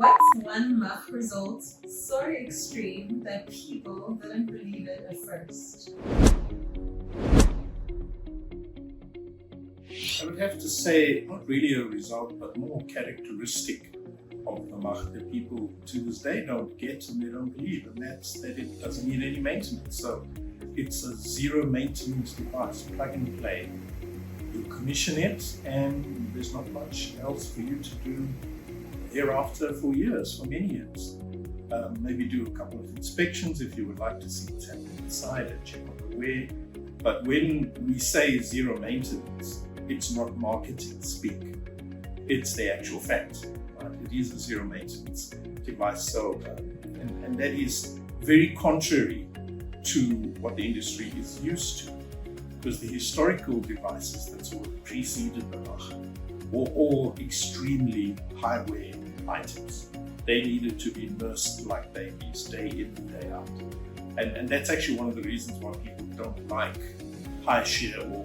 What's one MACH result so extreme that people didn't believe it at first? I would have to say, not really a result, but more characteristic of the MACH that people to this day don't get and they don't believe, and that's that it doesn't need any maintenance. So it's a zero maintenance device, plug and play. You commission it and there's not much else for you to do thereafter for years, for many years. Maybe do a couple of inspections if you would like to see what's happening inside and check on the wear. But when we say zero maintenance, it's not marketing speak. It's the actual fact. Right? It is a zero maintenance device. So, and that is very contrary to what the industry is used to. Because the historical devices that sort of preceded the MACH were all extremely high wear items. They needed to be nursed like babies day in and day out. And that's actually one of the reasons why people don't like high-shear or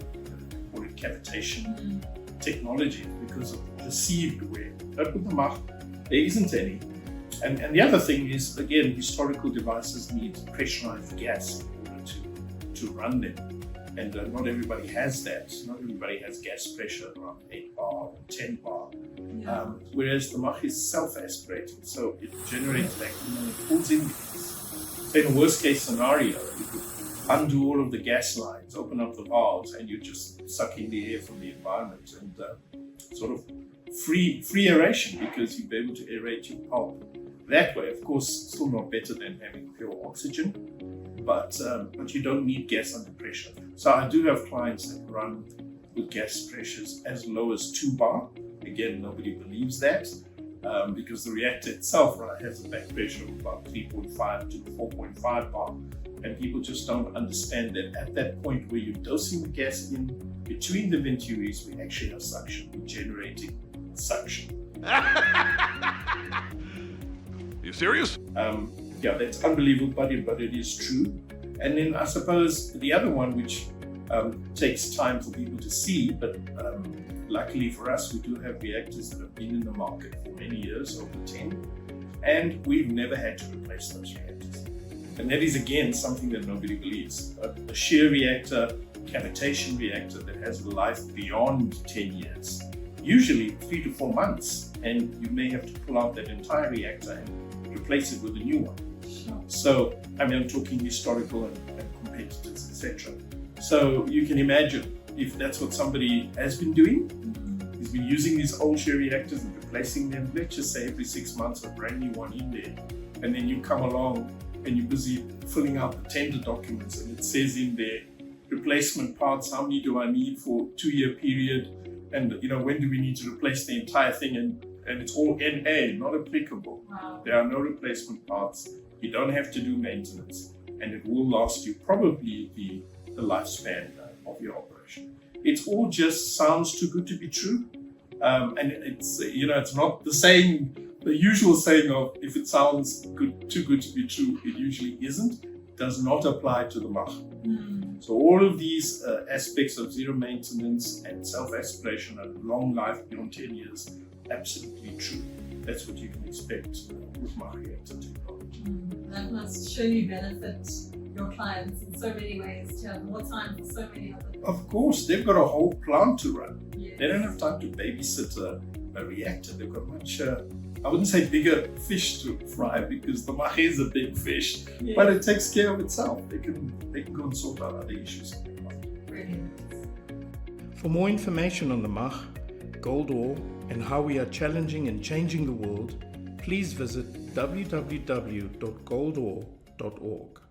cavitation technology, because of perceived wear. But with the MACH, there isn't any. And the other thing is, again, historical devices need pressurized gas in order to run them. And not everybody has that. Not everybody has gas pressure around 8 bar or 10 bar. Yeah. Whereas the MACH is self-aspirating, so it generates vacuum and it pulls in gas. So in a worst case scenario, you could undo all of the gas lines, open up the valves, and you're just sucking the air from the environment and sort of free aeration, because you'll be able to aerate your pulp that way. Of course, still not better than having pure oxygen, but you don't need gas under pressure. So I do have clients that run with gas pressures as low as 2 bar. Again, nobody believes that because the reactor itself has a back pressure of about 3.5 to 4.5 bar. And people just don't understand that at that point where you're dosing the gas in between the venturies, we actually have suction. We're generating suction. You serious? Yeah, that's unbelievable, but it is true. And then I suppose the other one, which takes time for people to see, but luckily for us, we do have reactors that have been in the market for many years, over 10, and we've never had to replace those reactors. And that is, again, something that nobody believes. A shear reactor, cavitation reactor that has a life beyond 10 years, usually 3 to 4 months, and you may have to pull out that entire reactor and replace it with a new one. Sure. So, I mean, I'm talking historical and competitors, etc. So you can imagine if that's what somebody has been doing, he's been using these old shear reactors and replacing them, let's just say every 6 months, a brand new one in there, and then you come along and you're busy filling out the tender documents, and it says in there, replacement parts, how many do I need for a 2-year period, and when do we need to replace the entire thing, and it's all NA, not applicable. Wow. There are no replacement parts, you don't have to do maintenance, and it will last you probably the lifespan of your operation. It all just sounds too good to be true, and it's not the usual saying of if it sounds too good to be true, it usually isn't. It does not apply to the MACH. So all of these aspects of zero maintenance and self-aspiration and long life beyond 10 years, absolutely true. That's what you can expect with MACH reactor technology. That must surely benefit your clients in so many ways, to have more time for so many other things. Of course, they've got a whole plant to run. Yes. They don't have time to babysit a reactor. They've got much, I wouldn't say bigger fish to fry, because the MACH is a big fish, Yes. but it takes care of itself. They can go and sort out other issues. Brilliant. For more information on the MACH, gold ore, and how we are challenging and changing the world, please visit www.goldore.org.